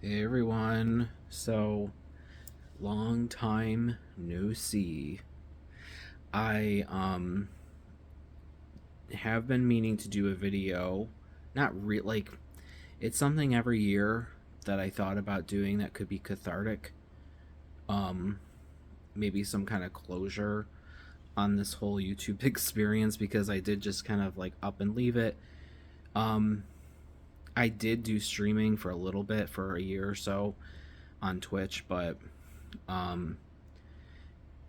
Hey everyone. So, long time no see. I have been meaning to do a video. Not it's something every year that I thought about doing that could be cathartic. Um Maybe some kind of closure on this whole YouTube experience because I did just kind of like up and leave it. Um I did do streaming for a little bit for a year or so on Twitch, but um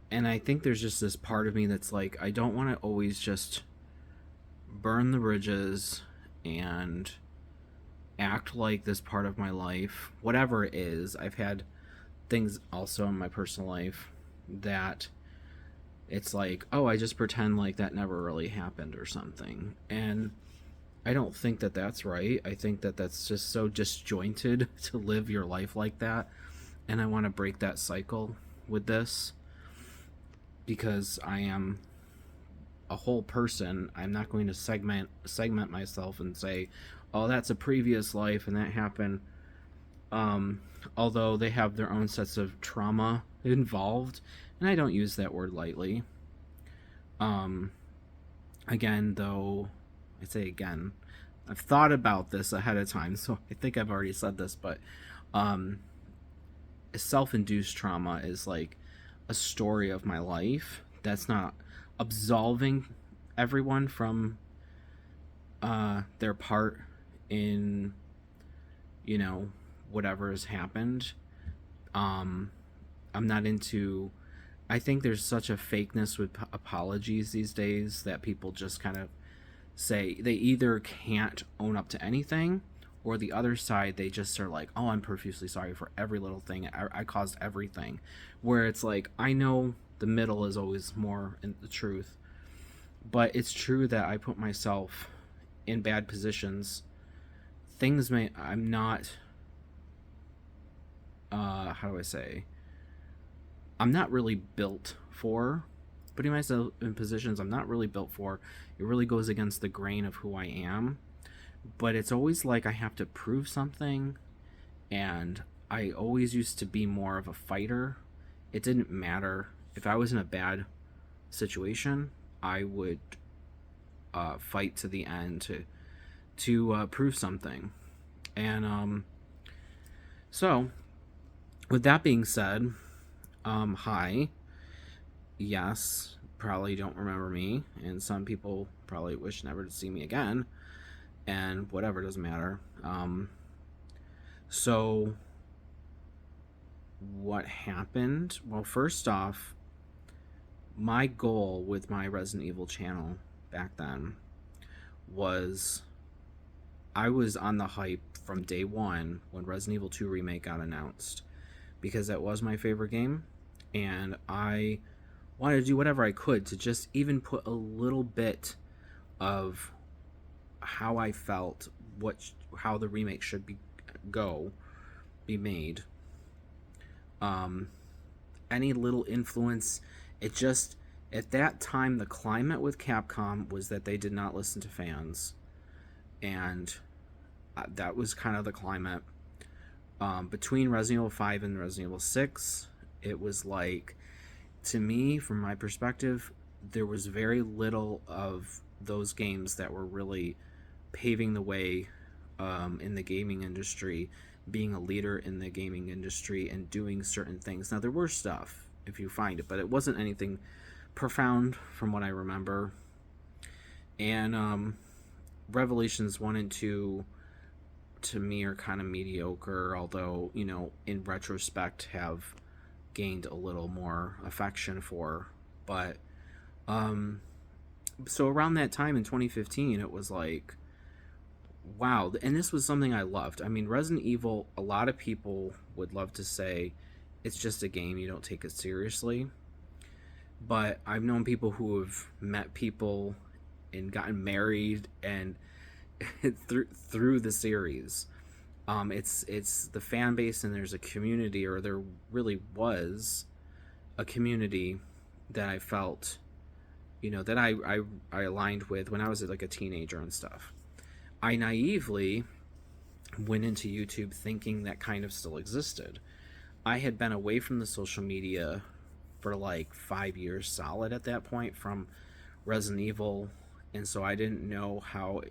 and I think there's just this part of me that's like, I don't want to always just burn the bridges and act like this part of my life, whatever it is. I've had things also in my personal life that it's like, oh, I just pretend like that never really happened or something. And I don't think that that's right. I think that that's just so disjointed to live your life like that. And I want to break that cycle with this because I am a whole person. I'm not going to segment myself and say, "Oh, that's a previous life and that happened." Um, Although they have their own sets of trauma involved, and I don't use that word lightly. Um, Again, though, I say again, I've thought about this ahead of time, so I think I've already said this, but um, self-induced trauma is like a story of my life that's not absolving everyone from their part in, you know, whatever has happened. um I'm not into, I think there's such a fakeness with apologies these days that people just kind of say they either can't own up to anything, or the other side they just are like, oh, I'm profusely sorry for every little thing, I caused everything, where it's like, I know the middle is always more in the truth, but it's true that I put myself in bad positions. Things may, I'm not, how do I say, I'm not really built for putting myself in positions I'm not really built for. It really goes against the grain of who I am, but it's always like I have to prove something. And I always used to be more of a fighter. It didn't matter if I was in a bad situation, I would fight to the end to prove something. And so, with that being said, hi. Yes, probably don't remember me, and some people probably wish never to see me again, and whatever, doesn't matter. So, what happened? Well, first off, my goal with my Resident Evil channel back then was, I was on the hype from day one when Resident Evil 2 Remake got announced, because that was my favorite game, and I wanted to do whatever I could to just even put a little bit of how I felt, how the remake should be made. Um, any little influence, it just, at that time the climate with Capcom was that they did not listen to fans, and that was kind of the climate. Between Resident Evil 5 and Resident Evil 6, it was like, to me, from my perspective, there was very little of those games that were really paving the way in the gaming industry, being a leader in the gaming industry, and doing certain things. Now, there were stuff, if you find it, but it wasn't anything profound from what I remember. And Revelations 1 and 2 to me are kind of mediocre, although, in retrospect, have gained a little more affection for. But so around that time in 2015, it was like, wow. And this was something I loved. I mean, Resident Evil, a lot of people would love to say it's just a game, you don't take it seriously, but I've known people who have met people and gotten married and through the series. It's the fan base, and there's a community, or there really was a community that I felt, that I aligned with when I was like a teenager and stuff. I naively went into YouTube thinking that kind of still existed. I had been away from the social media for like 5 years solid at that point from Resident Evil, and so I didn't know how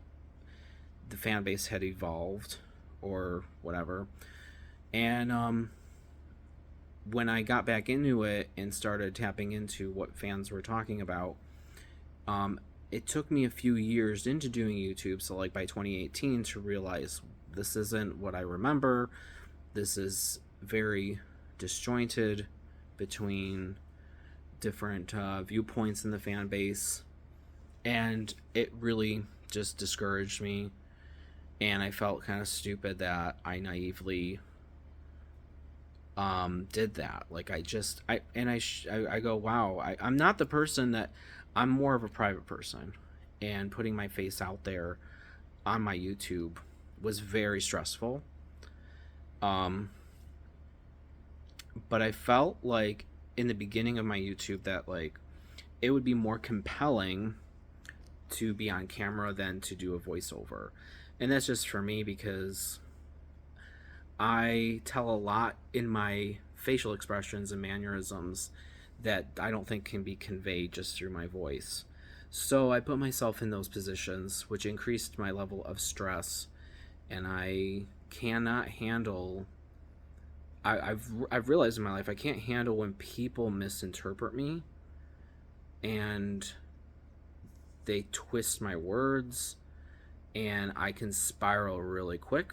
the fan base had evolved or whatever. And when I got back into it and started tapping into what fans were talking about, it took me a few years into doing YouTube, so like by 2018, to realize this isn't what I remember. This is very disjointed between different viewpoints in the fan base, and it really just discouraged me. And I felt kind of stupid that I naively did that. Like I go, wow, I'm not the person that I'm more of a private person, and putting my face out there on my YouTube was very stressful. Um, but I felt like in the beginning of my YouTube that like it would be more compelling to be on camera than to do a voiceover. And that's just for me because I tell a lot in my facial expressions and mannerisms that I don't think can be conveyed just through my voice. So I put myself in those positions, which increased my level of stress, and I cannot handle. I've realized in my life I can't handle when people misinterpret me and they twist my words, and I can spiral really quick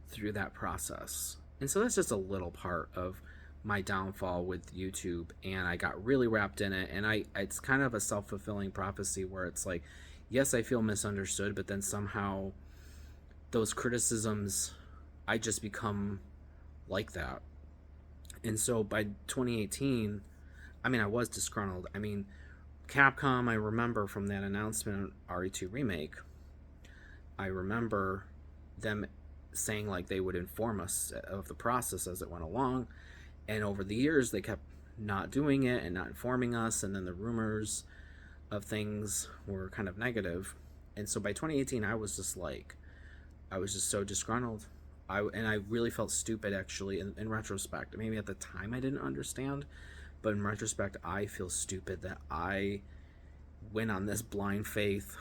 through that process. And so that's just a little part of my downfall with YouTube, and I got really wrapped in it, and it's kind of a self-fulfilling prophecy where it's like, yes, I feel misunderstood, but then somehow those criticisms, I just become like that. And so by 2018, I mean, I was disgruntled. I mean, Capcom, I remember from that announcement on RE2 Remake, I remember them saying like they would inform us of the process as it went along, and over the years they kept not doing it and not informing us, and then the rumors of things were kind of negative. And so by 2018 I was just so disgruntled. I really felt stupid, actually, in retrospect. Maybe at the time I didn't understand, but in retrospect I feel stupid that I went on this blind faith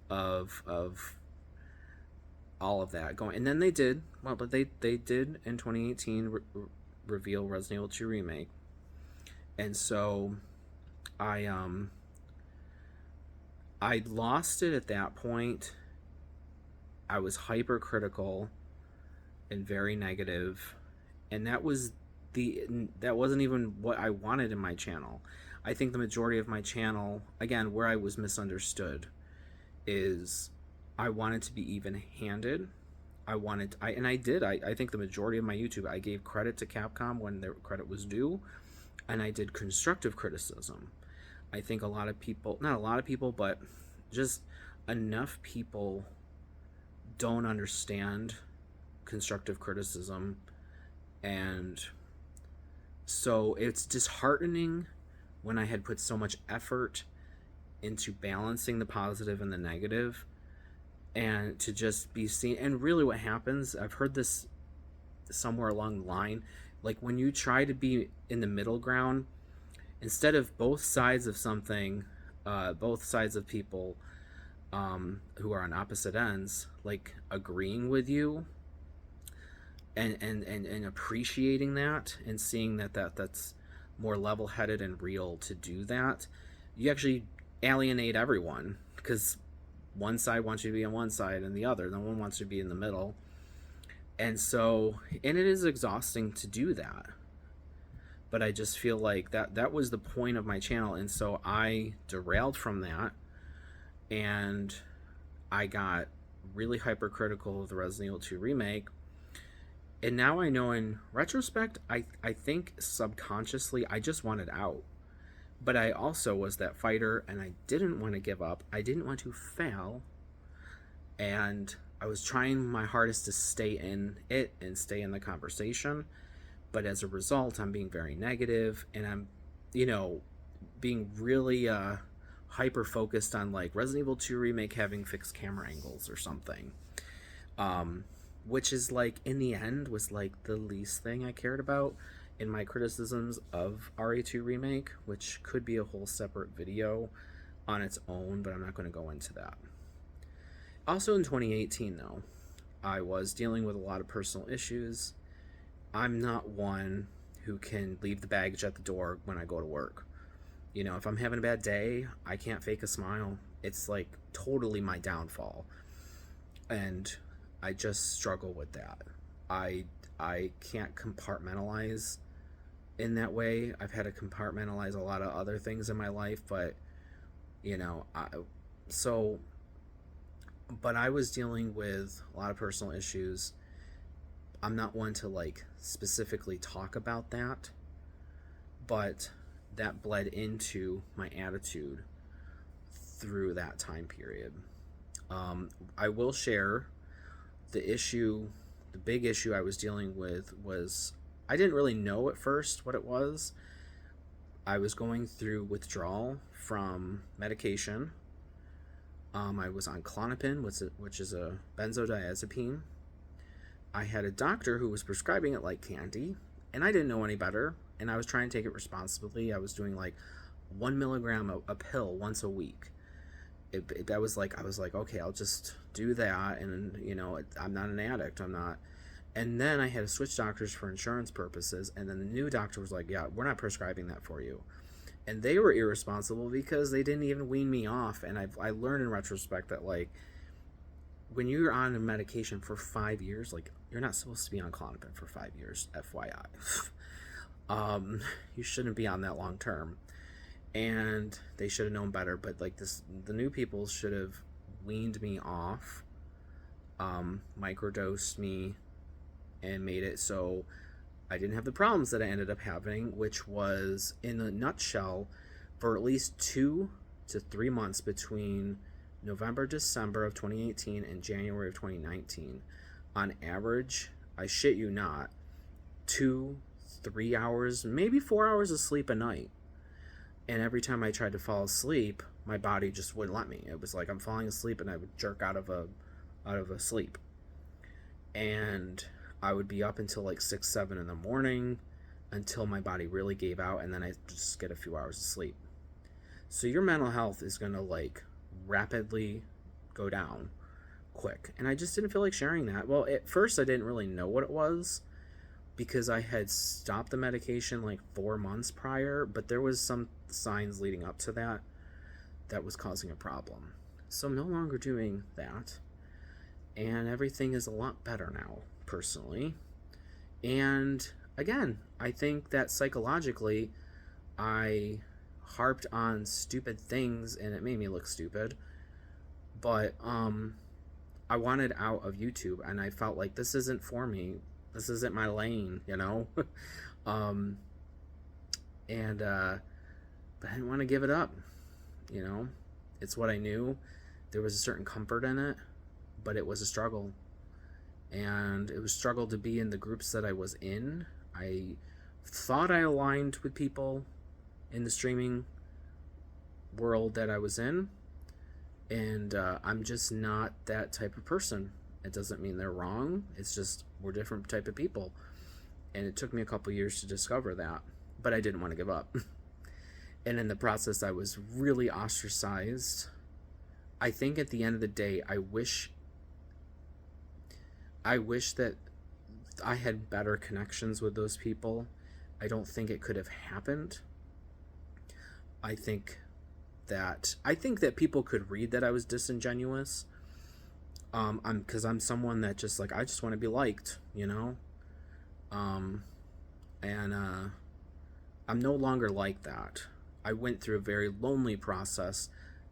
of all of that going. And then they did they did in 2018 reveal Resident Evil 2 Remake. And so I lost it at that point. I was hypercritical and very negative, and that wasn't even what I wanted in my channel. I think the majority of my channel, again, where I was misunderstood, is I wanted to be even-handed. I think the majority of my YouTube, I gave credit to Capcom when their credit was due, and I did constructive criticism. I think not a lot of people, but just enough people don't understand constructive criticism. And so it's disheartening when I had put so much effort into balancing the positive and the negative, and to just be seen. And really what happens, I've heard this somewhere along the line, like when you try to be in the middle ground, instead of both sides of something, both sides of people who are on opposite ends, like agreeing with you and appreciating that and seeing that's more level-headed and real to do that, you actually alienate everyone, because one side wants you to be on one side and the other, no one wants you to be in the middle. And it is exhausting to do that. But I just feel like that was the point of my channel, and so I derailed from that, and I got really hypercritical of the Resident Evil 2 Remake. And now I know in retrospect, I think subconsciously I just wanted out. But I also was that fighter, and I didn't want to give up. I didn't want to fail. And I was trying my hardest to stay in it and stay in the conversation. But as a result, I'm being very negative, and I'm, being really hyper focused on like Resident Evil 2 Remake having fixed camera angles or something. which is like in the end was like the least thing I cared about in my criticisms of RA2 Remake, which could be a whole separate video on its own, but I'm not going to go into that. Also in 2018, though, I was dealing with a lot of personal issues. I'm not one who can leave the baggage at the door when I go to work. You know, if I'm having a bad day, I can't fake a smile. It's like totally my downfall. And I just struggle with that. I I can't compartmentalize in that way. I've had to compartmentalize a lot of other things in my life, but you know, so but I was dealing with a lot of personal issues. I'm not one to like specifically talk about that, but that bled into my attitude through that time period. I will share the issue, the big issue I was dealing with was I didn't really know at first what it was. I was going through withdrawal from medication. I was on Klonopin, which is a benzodiazepine. I had a doctor who was prescribing it like candy, and I didn't know any better, and I was trying to take it responsibly. I was doing like 1 milligram a pill once a week. That was like, I was like, okay, I'll just do that, and you know, I'm not an addict, I'm not. And then I had to switch doctors for insurance purposes, and then the new doctor was like, yeah, we're not prescribing that for you. And they were irresponsible because they didn't even wean me off. And I learned in retrospect that like when you're on a medication for 5 years, like you're not supposed to be on Klonopin for 5 years, FYI. You shouldn't be on that long term, and they should have known better. But like the new people should have weaned me off, microdosed me, and made it so I didn't have the problems that I ended up having, which was, in a nutshell, for at least 2 to 3 months between November, December of 2018 and January of 2019. On average, I shit you not, 2-3 hours, maybe 4 hours of sleep a night. And every time I tried to fall asleep, my body just wouldn't let me. It was like I'm falling asleep and I would jerk out of a sleep. And I would be up until like 6-7 in the morning until my body really gave out, and then I just get a few hours of sleep. So your mental health is going to like rapidly go down quick. And I just didn't feel like sharing that. Well, at first I didn't really know what it was because I had stopped the medication like 4 months prior, but there was some signs leading up to that was causing a problem. So I'm no longer doing that, and everything is a lot better now, personally. And again, I think that psychologically I harped on stupid things and it made me look stupid, but I wanted out of YouTube, and I felt like this isn't for me, this isn't my lane, you know. But I didn't want to give it up, you know. It's what I knew. There was a certain comfort in it, but it was a struggle. And it was a struggle to be in the groups that I was in. I thought I aligned with people in the streaming world that I was in, and I'm just not that type of person. It doesn't mean they're wrong, it's just we're different type of people, and it took me a couple years to discover that, but I didn't want to give up. And in the process I was really ostracized. I think at the end of the day, I wish that I had better connections with those people. I don't think it could have happened. I think that people could read that I was disingenuous. Because I'm someone that just like, I just want to be liked, you know. I'm no longer like that. I went through a very lonely process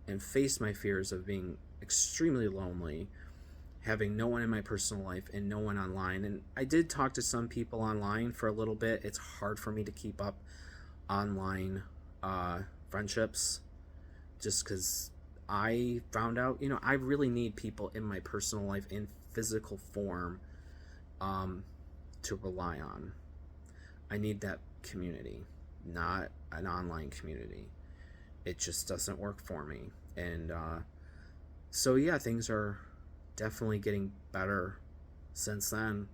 and faced my fears of being extremely lonely, having no one in my personal life and no one online. And I did talk to some people online for a little bit. It's hard for me to keep up online friendships just because I found out, you know, I really need people in my personal life in physical form to rely on. I need that community, not an online community. It just doesn't work for me. And so yeah, things are definitely getting better Since then,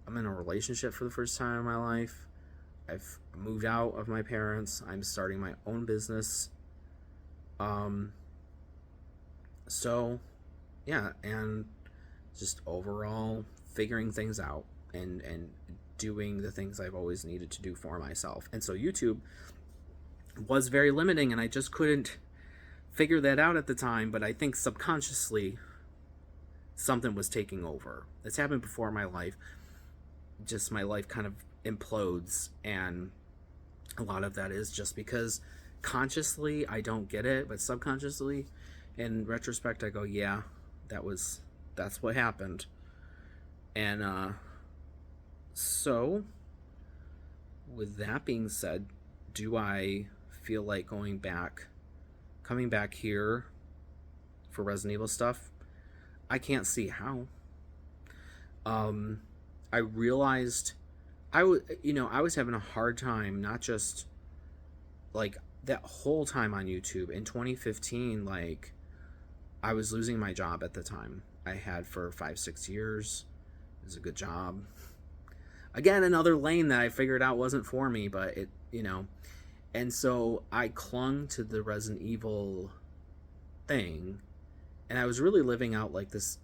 I'm in a relationship for the first time in my life. I've moved out of my parents. I'm starting my own business. Um, so, yeah, and just overall figuring things out and doing the things I've always needed to do for myself. And so YouTube was very limiting, and I just couldn't figure that out at the time, but I think subconsciously something was taking over. It's happened before in my life. Just my life kind of implodes, and a lot of that is just because consciously I don't get it, but subconsciously in retrospect I go, yeah, that's what happened. And so with that being said, do I feel like coming back here for Resident Evil stuff? I can't see how. I realized I was having a hard time, not just like that whole time on YouTube in 2015. Like, I was losing my job at the time. I had for 5-6 years. It was a good job. Again, another lane that I figured out wasn't for me, but and so I clung to the Resident Evil thing, and I was really living out like this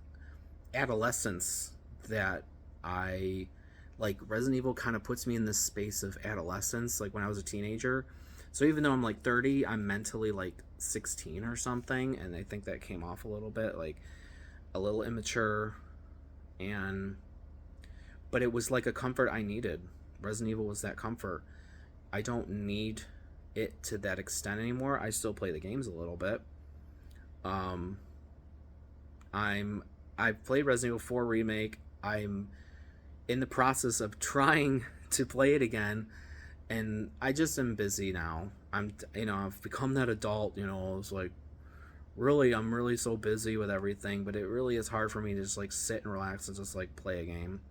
adolescence that I like. Resident Evil kind of puts me in this space of adolescence, like when I was a teenager. So even though I'm like 30, I'm mentally like 16 or something, and I think that came off a little bit, like a little immature, but it was like a comfort I needed. Resident Evil was that comfort. I don't need it to that extent anymore. I still play the games a little bit. I've played Resident Evil 4 Remake. I'm in the process of trying to play it again, and I just am busy now. I've become that adult. It's like I'm really so busy with everything, but it really is hard for me to just like sit and relax and just like play a game.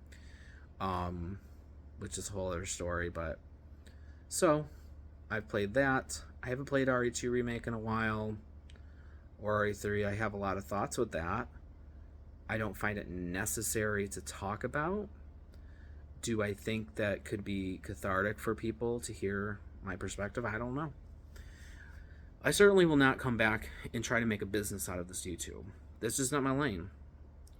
Which is a whole other story, but so I've played that. I haven't played RE2 Remake in a while, or RE3. I have a lot of thoughts with that. I don't find it necessary to talk about. Do I think that could be cathartic for people to hear my perspective? I don't know. I certainly will not come back and try to make a business out of this YouTube. That's just not my lane.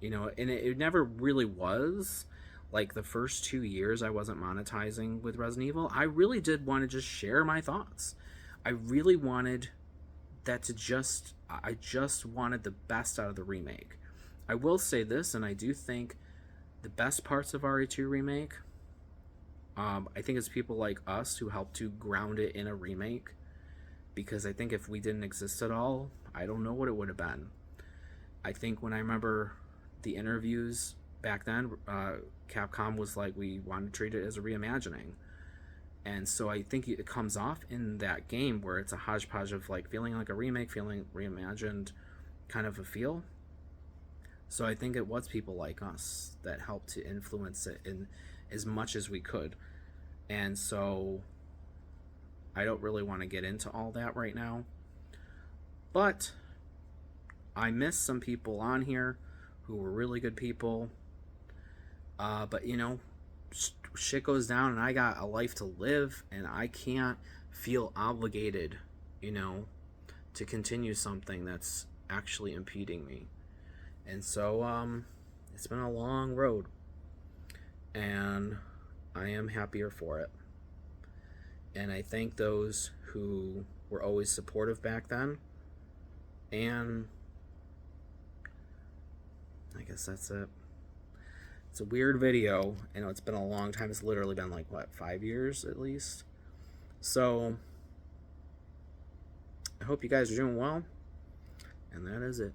And it never really was. Like the first 2 years I wasn't monetizing with Resident Evil, I really did want to just share my thoughts. I really wanted that I just wanted the best out of the remake. I will say this, and I do think the best parts of RE2 Remake, I think it's people like us who helped to ground it in a remake, because I think if we didn't exist at all, I don't know what it would have been. I think when I remember the interviews back then, Capcom was like, we want to treat it as a reimagining. And so I think it comes off in that game where it's a hodgepodge of like feeling like a remake, feeling reimagined kind of a feel. So I think it was people like us that helped to influence it in as much as we could. And so I don't really want to get into all that right now. But I miss some people on here who were really good people. But shit goes down, and I got a life to live, and I can't feel obligated, to continue something that's actually impeding me. And so it's been a long road, and I am happier for it. And I thank those who were always supportive back then. And I guess that's it. It's a weird video. I know it's been a long time. It's literally been like, 5 years at least? So I hope you guys are doing well. And that is it.